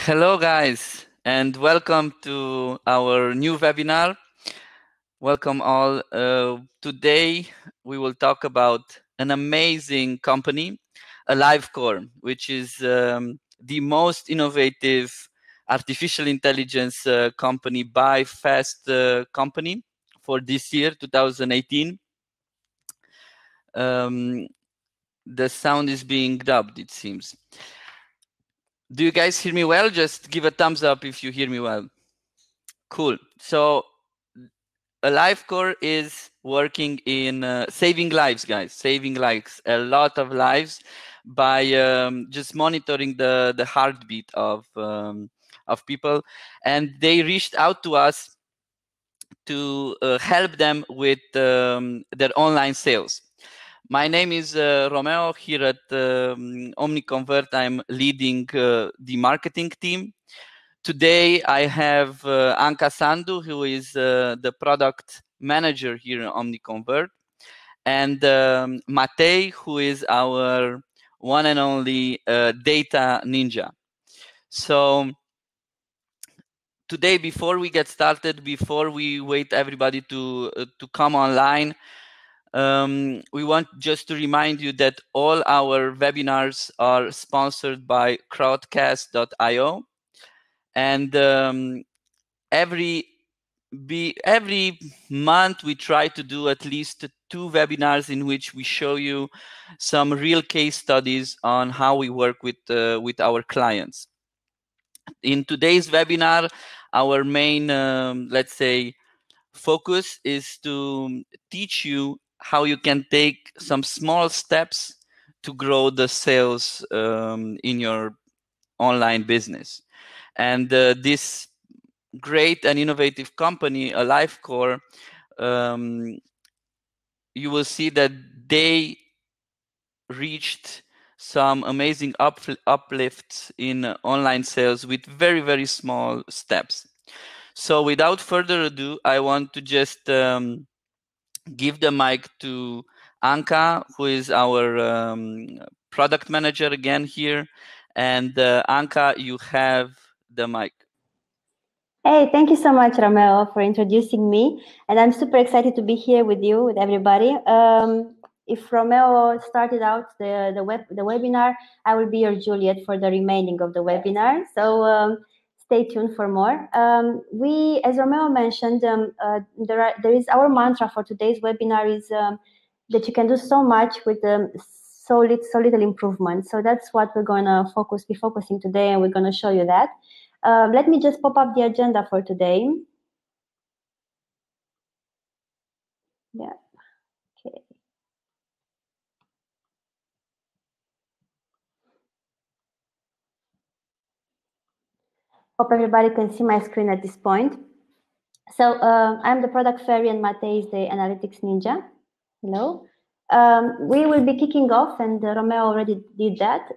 Hello guys, and welcome to our new webinar. Welcome all. Today we will talk about an amazing company, AliveCor, which is the most innovative artificial intelligence company by Fast company for this year, 2018. The sound is being dubbed, it seems. Do you guys hear me well? Just give a thumbs up if you hear me well. Cool. So AliveCor is working in saving lives, guys, saving lives, a lot of lives by just monitoring the heartbeat of people. And they reached out to us to help them with their online sales. My name is Romeo. Here at OmniConvert, I'm leading the marketing team. Today, I have Anca Sandu, who is the product manager here in OmniConvert, and Matei, who is our one and only data ninja. So today, before we get started, before we wait everybody to come online, we want just to remind you that all our webinars are sponsored by crowdcast.io, and every month we try to do at least 2 webinars in which we show you some real case studies on how we work with our clients. In today's webinar, our main let's say focus is to teach you how you can take some small steps to grow the sales in your online business. And this great and innovative company, AliveCor, you will see that they reached some amazing uplifts in online sales with very, very small steps. So without further ado, I want to just give the mic to Anca, who is our product manager again here. And Anca, you have the mic. Hey, thank you so much, Romeo, for introducing me. And I'm super excited to be here with you, with everybody. If Romeo started out the webinar, I will be your Juliet for the remaining of the webinar. So stay tuned for more. As Romeo mentioned, there is our mantra for today's webinar is that you can do so much with so little improvement. So that's what we're going to be focusing today, and we're going to show you that. Let me just pop up the agenda for today. Yeah, okay. Hope everybody can see my screen at this point. So I'm the product fairy and Matei is the analytics ninja. Hello. We will be kicking off, and Romeo already did that.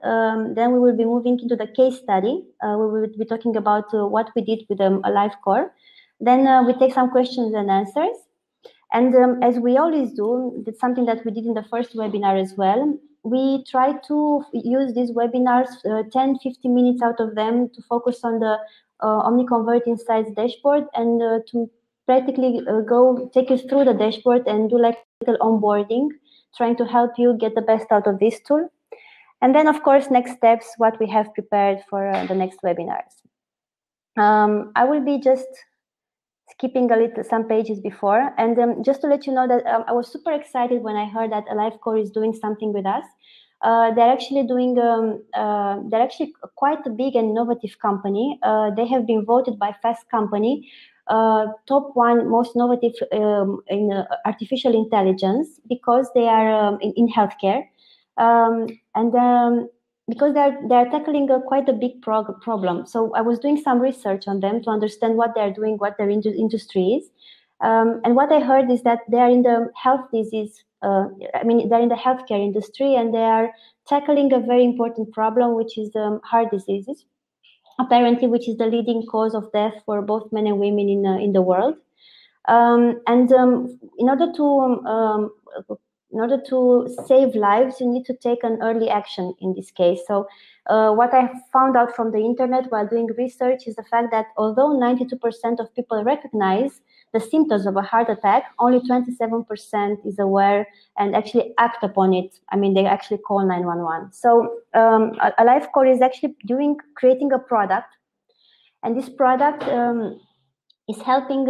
Then we will be moving into the case study. We will be talking about what we did with AliveCor. Then we take some questions and answers. And as we always do, that's something that we did in the first webinar as well. We try to use these webinars, 10-15 minutes out of them, to focus on the OmniConvert Insights dashboard and to practically go take you through the dashboard and do like a little onboarding, trying to help you get the best out of this tool. And then, of course, next steps, what we have prepared for the next webinars. I will be just skipping some pages before, and just to let you know that I was super excited when I heard that AliveCor is doing something with us. They're actually doing they're actually quite a big and innovative company. They have been voted by Fast Company top 1 most innovative in artificial intelligence because they are in healthcare, and because they're tackling quite a big problem. So I was doing some research on them to understand what they're doing, what their industry is. And what I heard is that they are in the health disease, they're in the healthcare industry, and they are tackling a very important problem, which is heart diseases, apparently, which is the leading cause of death for both men and women in the world. In order to in order to save lives, you need to take an early action in this case. So what I found out from the internet while doing research is the fact that although 92% of people recognize the symptoms of a heart attack, only 27% is aware and actually act upon it. I mean, they actually call 911. So AliveCor is actually creating a product, and this product is helping,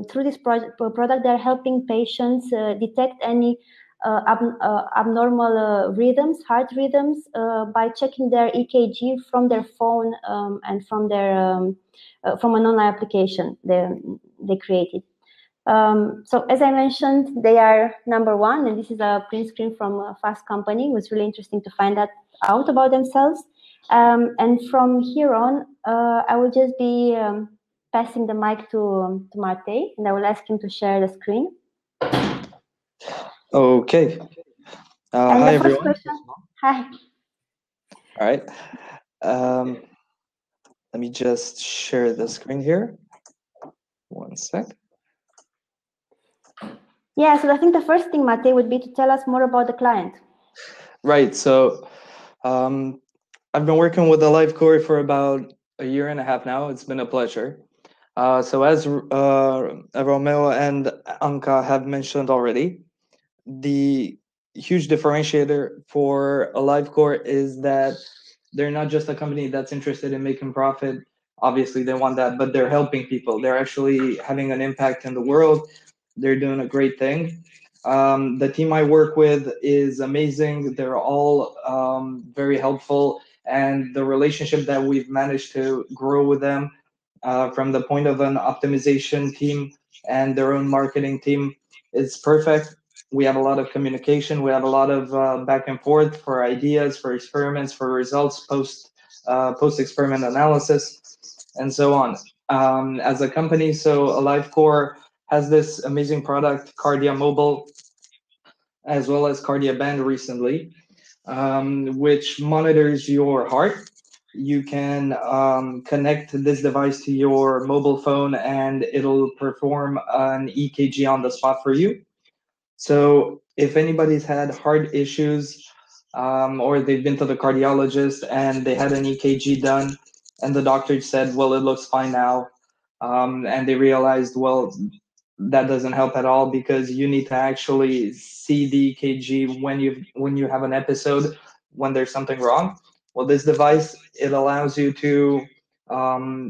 through this product, they're helping patients detect any abnormal rhythms, heart rhythms, by checking their EKG from their phone and from from an online application they created. So as I mentioned, they are #1, and this is a print screen from a Fast Company. It was really interesting to find that out about themselves. And from here on, I will just be passing the mic to Matei, and I will ask him to share the screen. Okay. Hi, everyone. Hi. All right. Let me just share the screen here. One sec. Yeah, so I think the first thing, Matei, would be to tell us more about the client. Right. So I've been working with AliveCor for about a year and a half now. It's been a pleasure. So as Romeo and Anca have mentioned already, the huge differentiator for AliveCor is that they're not just a company that's interested in making profit. Obviously, they want that, but they're helping people. They're actually having an impact in the world. They're doing a great thing. The team I work with is amazing. They're all very helpful. And the relationship that we've managed to grow with them from the point of an optimization team and their own marketing team is perfect. We have a lot of communication. We have a lot of back and forth for ideas, for experiments, for results, post experiment analysis, and so on. As a company, so AliveCor has this amazing product, Cardia Mobile, as well as Cardia Band recently, which monitors your heart. You can connect this device to your mobile phone and it'll perform an EKG on the spot for you. So if anybody's had heart issues or they've been to the cardiologist and they had an EKG done and the doctor said, well, it looks fine now, and they realized, well, that doesn't help at all because you need to actually see the EKG when you have an episode, when there's something wrong. Well, this device, it allows you to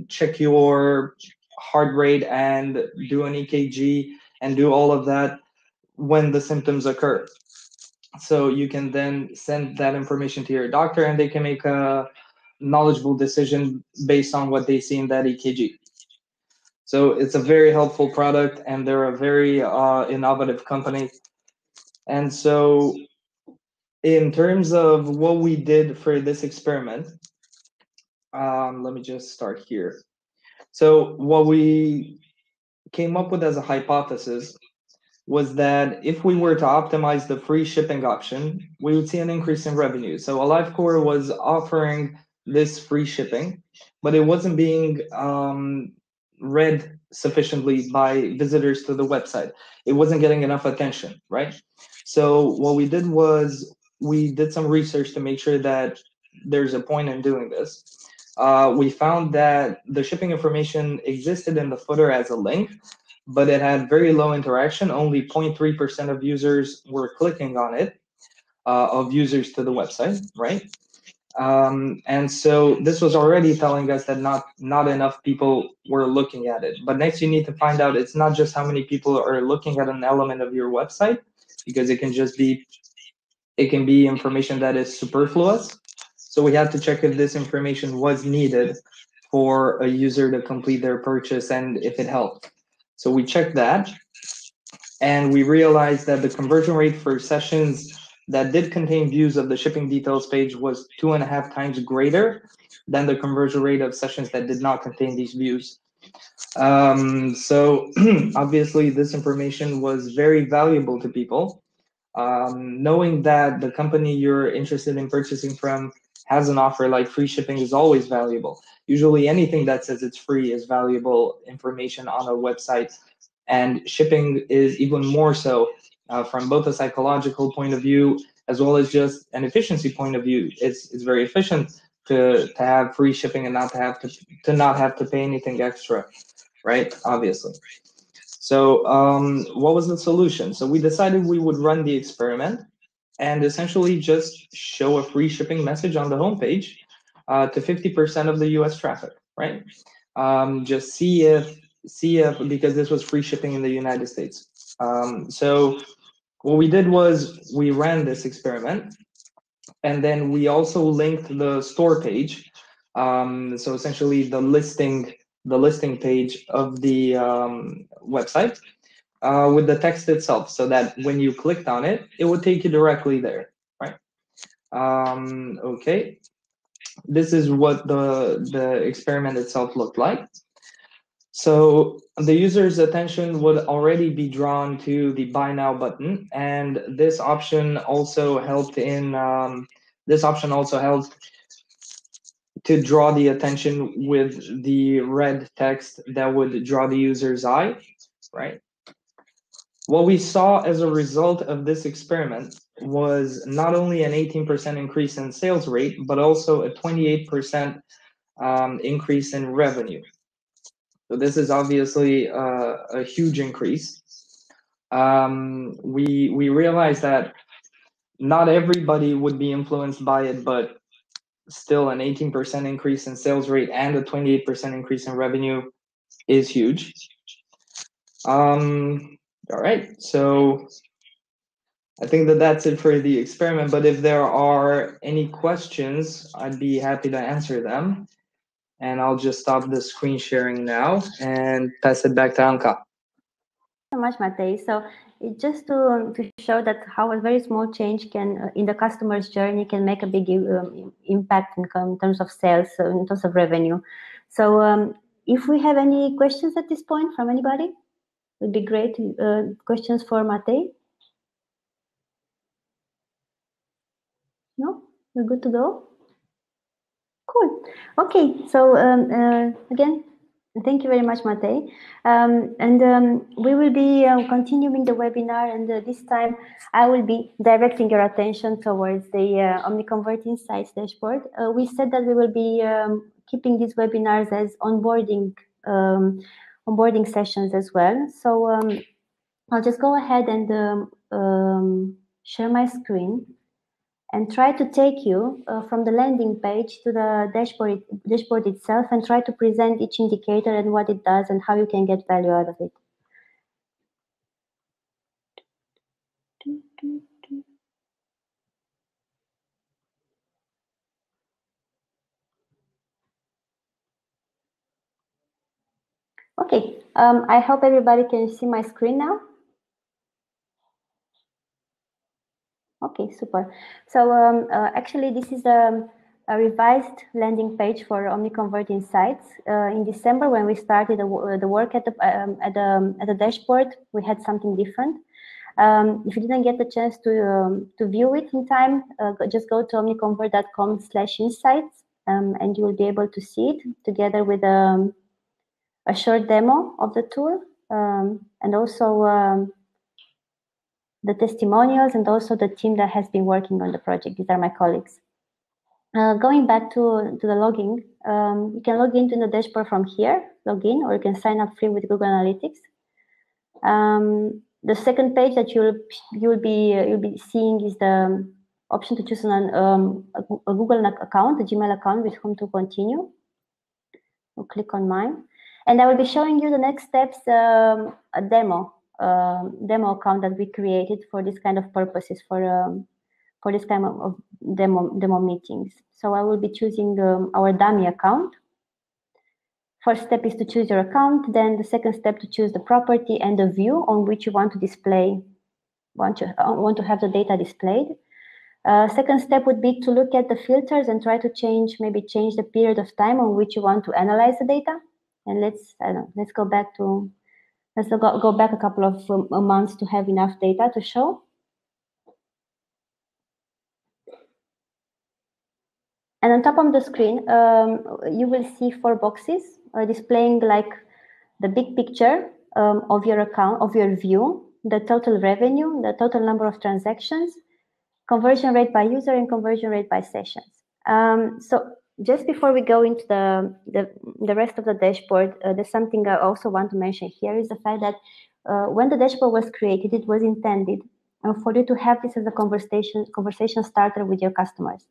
check your heart rate and do an EKG and do all of that when the symptoms occur. So you can then send that information to your doctor and they can make a knowledgeable decision based on what they see in that EKG. So it's a very helpful product and they're a very innovative company. And so in terms of what we did for this experiment, let me just start here. So what we came up with as a hypothesis was that if we were to optimize the free shipping option, we would see an increase in revenue. So AliveCor was offering this free shipping, but it wasn't being read sufficiently by visitors to the website. It wasn't getting enough attention, right? So what we did was we did some research to make sure that there's a point in doing this. We found that the shipping information existed in the footer as a link, but it had very low interaction. Only 0.3% of users were clicking on it, of users to the website, right? And so this was already telling us that not enough people were looking at it. But next you need to find out it's not just how many people are looking at an element of your website, because it can be information that is superfluous. So we had to check if this information was needed for a user to complete their purchase and if it helped. So we checked that and we realized that the conversion rate for sessions that did contain views of the shipping details page was 2.5 times greater than the conversion rate of sessions that did not contain these views. So obviously this information was very valuable to people. Knowing that the company you're interested in purchasing from has an offer like free shipping is always valuable. Usually anything that says it's free is valuable information on a website, and shipping is even more so from both a psychological point of view as well as just an efficiency point of view. It's very efficient to have free shipping and not have to pay anything extra, right? Obviously. So what was the solution? So we decided we would run the experiment and essentially just show a free shipping message on the homepage to 50% of the US traffic, right? Just see if, because this was free shipping in the United States. So what we did was we ran this experiment, and then we also linked the store page. So essentially the listing page of the website with the text itself, so that when you clicked on it, it would take you directly there, right? Okay, this is what the experiment itself looked like. So the user's attention would already be drawn to the Buy Now button, and this option also helped to draw the attention with the red text that would draw the user's eye, right? What we saw as a result of this experiment was not only an 18% increase in sales rate, but also a 28% increase in revenue. So this is obviously a huge increase. We realized that not everybody would be influenced by it, but still an 18% increase in sales rate and a 28% increase in revenue is huge. All right, so I think that that's it for the experiment, but if there are any questions, I'd be happy to answer them. And I'll just stop the screen sharing now and pass it back to Anca. So much, Matei. So just to show that how a very small change can in the customer's journey can make a big impact in terms of sales, in terms of revenue. So if we have any questions at this point from anybody, it would be great. Questions for Matei? No? We're good to go? Cool. Okay. So again, thank you very much, Matei. We will be continuing the webinar, and this time I will be directing your attention towards the OmniConvert Insights dashboard. We said that we will be keeping these webinars as onboarding sessions as well. So I'll just go ahead and share my screen and try to take you from the landing page to the dashboard itself, and try to present each indicator and what it does and how you can get value out of it. Okay, I hope everybody can see my screen now. Okay, super. So actually, this is a revised landing page for OmniConvert Insights. In December, when we started the work at the dashboard, we had something different. If you didn't get the chance to view it in time, just go to omniconvert.com/insights, and you will be able to see it together with a short demo of the tool, and also the testimonials, and also the team that has been working on the project. These are my colleagues. Going back to the login, you can log into the dashboard from here, login, or you can sign up free with Google Analytics. The second page that you'll be seeing is the option to choose a Google account, a Gmail account with whom to continue. We'll click on mine, and I will be showing you the next steps, a demo account that we created for this kind of purposes, for this kind of demo meetings. So I will be choosing our dummy account. First step is to choose your account. Then the second step to choose the property and the view on which you want to display, want to have the data displayed. Second step would be to look at the filters and try to change the period of time on which you want to analyze the data. And let's go back a couple of months to have enough data to show. And on top of the screen, you will see 4 boxes displaying like the big picture of your account, of your view. the total revenue, the total number of transactions, conversion rate by user, and conversion rate by sessions. So just before we go into the rest of the dashboard, there's something I also want to mention here is the fact that when the dashboard was created, it was intended for you to have this as a conversation starter with your customers.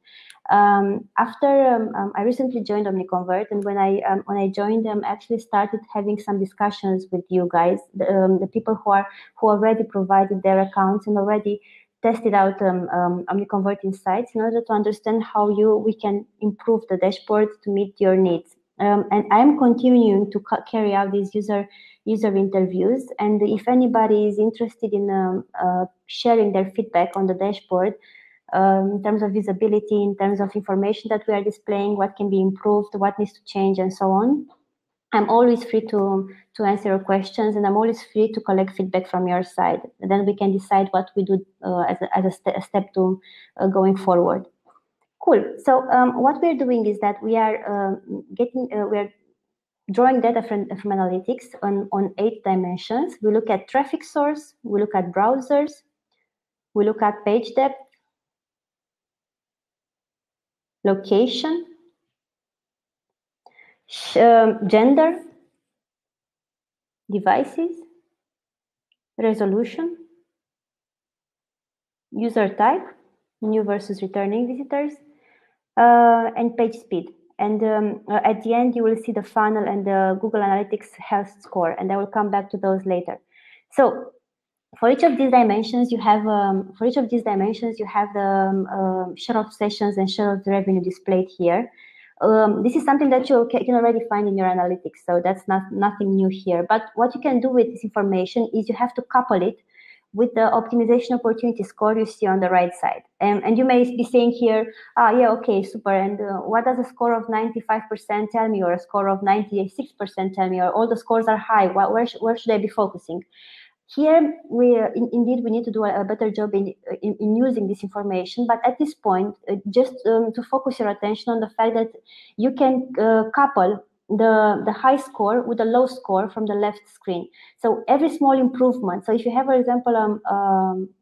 After I recently joined OmniConvert, and when I joined, actually started having some discussions with you guys, the people who already provided their accounts and already tested out OmniConvert insights in order to understand how we can improve the dashboard to meet your needs. And I'm continuing to carry out these user interviews. And if anybody is interested in sharing their feedback on the dashboard, in terms of visibility, in terms of information that we are displaying, what can be improved, what needs to change, and so on, I'm always free to answer your questions, and I'm always free to collect feedback from your side. And then we can decide what we do as a step to going forward. Cool. So what we're doing is that we are we're drawing data from analytics on 8 dimensions. We look at traffic source, we look at browsers, we look at page depth, location, gender, devices, resolution, user type, new versus returning visitors, and page speed. And at the end, you will see the funnel and the Google Analytics health score, and I will come back to those later. So for each of these dimensions, you have the share of sessions and share of the revenue displayed here. This is something that you can already find in your analytics, so that's nothing new here. But what you can do with this information is you have to couple it with the optimization opportunity score you see on the right side. And you may be saying here, yeah, okay, super. And what does a score of 95% tell me, or a score of 96% tell me, or all the scores are high? Where should I be focusing? Here, indeed we need to do a better job in using this information. But at this point, just to focus your attention on the fact that you can couple the high score with a low score from the left screen. So every small improvement. So if you have, for example,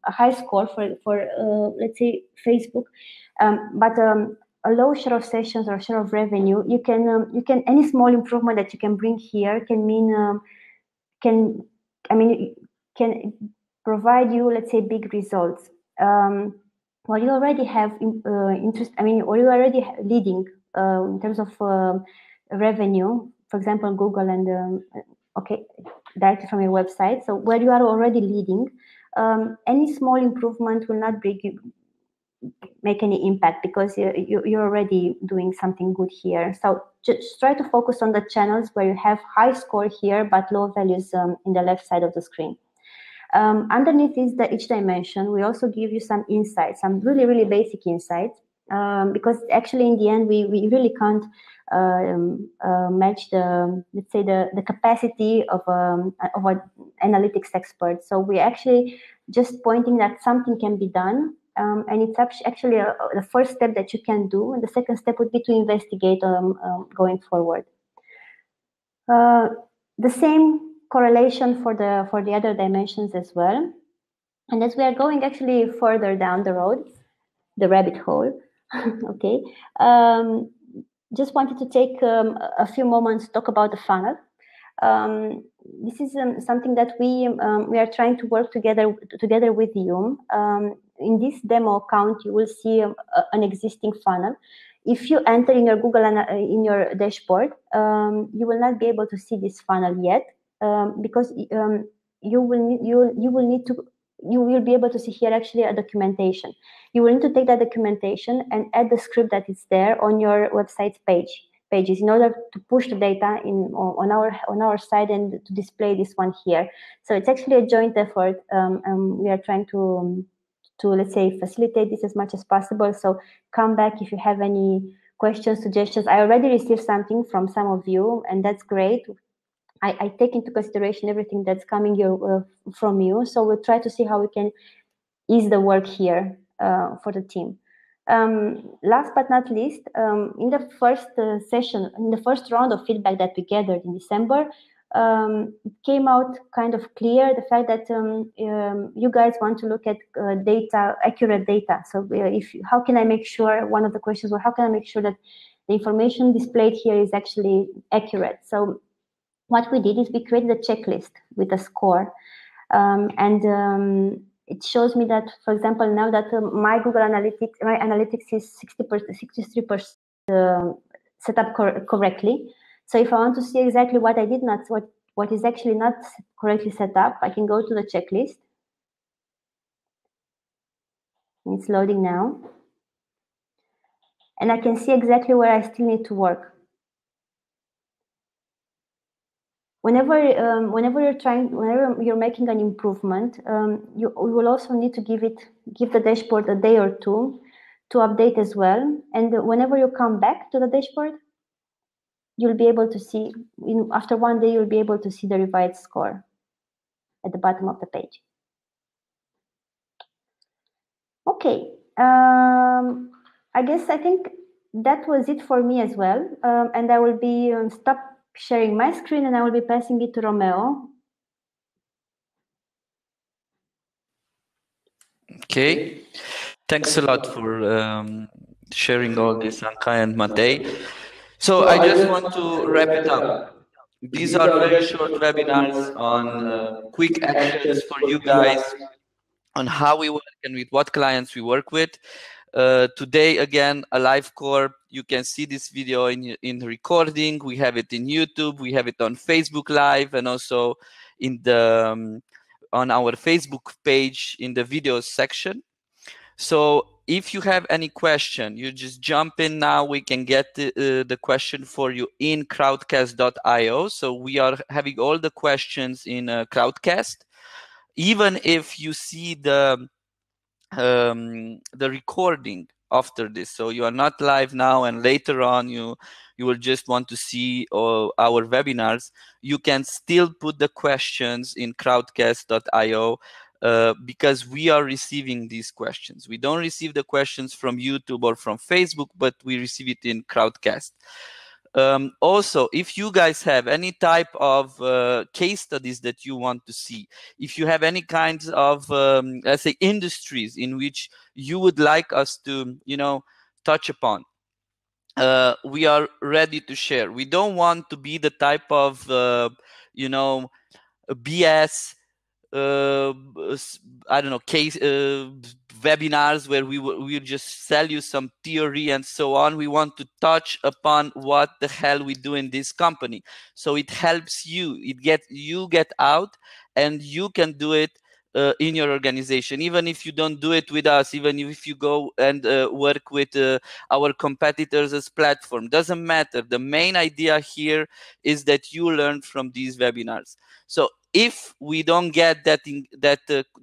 a high score for let's say Facebook, but a low share of sessions or share of revenue, you can any small improvement that you can bring here can mean can provide you, let's say, big results. Or you already have interest. Or you already leading in terms of revenue, for example, Google and directly from your website. So where you are already leading, any small improvement will not make any impact because you're already doing something good here. So just try to focus on the channels where you have high score here but low values in the left side of the screen. Underneath each dimension, we also give you some insights, some really, really basic insights, because actually in the end, we really can't match let's say the capacity of an analytics expert. So we're actually just pointing that something can be done, and it's actually the first step that you can do, and the second step would be to investigate going forward. The same correlation for the other dimensions as well. And as we are going actually further down the road, the rabbit hole, okay, just wanted to take a few moments to talk about the funnel. This is something that we are trying to work together with you. In this demo account, you will see an existing funnel. If you enter in your Google in your dashboard, you will not be able to see this funnel yet, because you will be able to see here actually a documentation. You will need to take that documentation and add the script that is there on your website's pages in order to push the data on our side and to display this one here. So it's actually a joint effort. We are trying to let's say facilitate this as much as possible. So come back if you have any questions, suggestions. I already received something from some of you, and that's great. I take into consideration everything that's coming from you. So we'll try to see how we can ease the work here for the team. Last but not least, in the first session, in the first round of feedback that we gathered in December, it came out kind of clear the fact that you guys want to look at data, accurate data. So how can I make sure, one of the questions was, how can I make sure that the information displayed here is actually accurate? So what we did is we created a checklist with a score. It shows me that, for example, now that my Google Analytics, my analytics is 63% set up correctly. So if I want to see exactly what I did not, what is actually not correctly set up, I can go to the checklist. It's loading now. And I can see exactly where I still need to work. Whenever you're making an improvement, you will also need to give the dashboard a day or two to update as well. And whenever you come back to the dashboard, you'll be able to see, after 1 day, you'll be able to see the revised score at the bottom of the page. Okay, I think that was it for me as well. And I will be stop sharing my screen and I will be passing it to Romeo. Okay, thanks a lot for sharing all this, Anca and Matei. So I just want to wrap it up. These are very short webinars on quick actions for you guys on how we work and with what clients we work with. Today, again, AliveCor, you can see this video in recording. We have it in YouTube. We have it on Facebook Live and also in the on our Facebook page in the videos section. So if you have any question, you just jump in now. We can get the question for you in crowdcast.io. So we are having all the questions in Crowdcast. Even if you see the recording after this, so you are not live now and later on you will just want to see our webinars, you can still put the questions in crowdcast.io because we are receiving these questions. We don't receive the questions from YouTube or from Facebook, but we receive it in Crowdcast. Also, if you guys have any type of case studies that you want to see, if you have any kinds of, let's say, industries in which you would like us to, touch upon, we are ready to share. We don't want to be the type of, BS, I don't know, case webinars where we'll just sell you some theory and so on. We want to touch upon what the hell we do in this company, so it helps you. You get out and you can do it in your organization, even if you don't do it with us, even if you go and work with our competitors as platform, doesn't matter. The main idea here is that you learn from these webinars. So if we don't get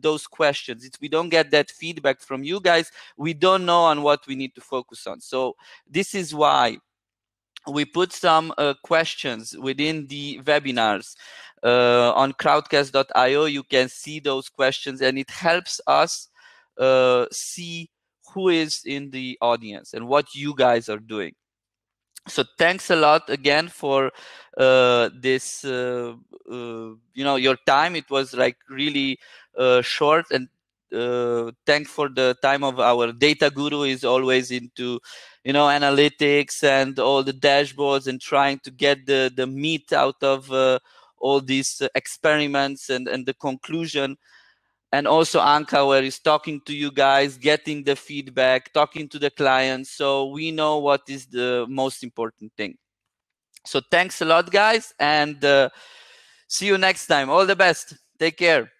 those questions, if we don't get that feedback from you guys, we don't know on what we need to focus on. So this is why we put some questions within the webinars on crowdcast.io. You can see those questions and it helps us see who is in the audience and what you guys are doing. So thanks a lot again for this, your time. It was like really short, and thanks for the time of our data guru. Is always into, analytics and all the dashboards and trying to get the meat out of all these experiments and the conclusion. And also Anca, where he's talking to you guys, getting the feedback, talking to the clients. So we know what is the most important thing. So thanks a lot, guys. And see you next time. All the best. Take care.